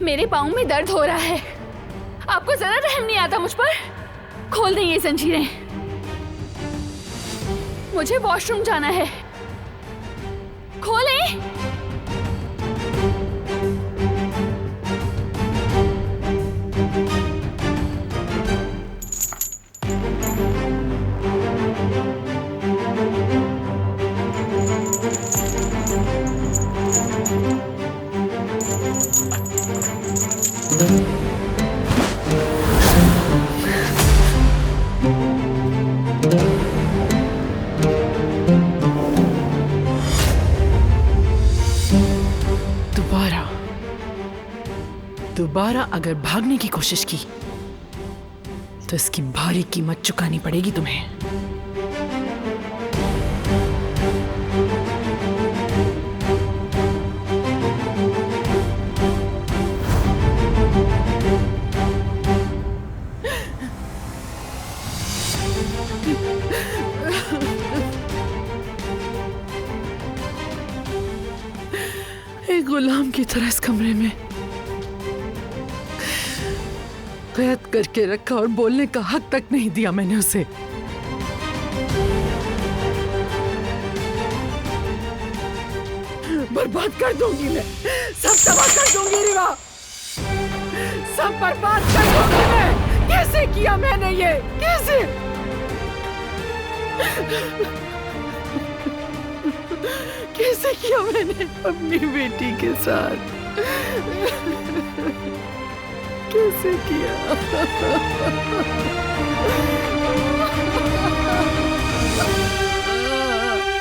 मेरे पाँव में दर्द हो रहा है। आपको जरा रहम नहीं आता मुझ पर? खोल दें ये जंजीरें। मुझे वॉशरूम जाना है। खोलें। दोबारा अगर भागने की कोशिश की तो इसकी भारी कीमत चुकानी पड़ेगी तुम्हें। एक गुलाम की तरह इस कमरे में कैद करके रखा और बोलने का हक तक नहीं दिया मैंने उसे। बर्बाद कर दूंगी मैं, सब तबाह कर दूंगी रिवा, सब बर्बाद कर दूंगी मैं। कैसे किया मैंने ये, कैसे? कैसे किया मैंने अपनी बेटी के साथ, कैसे किया?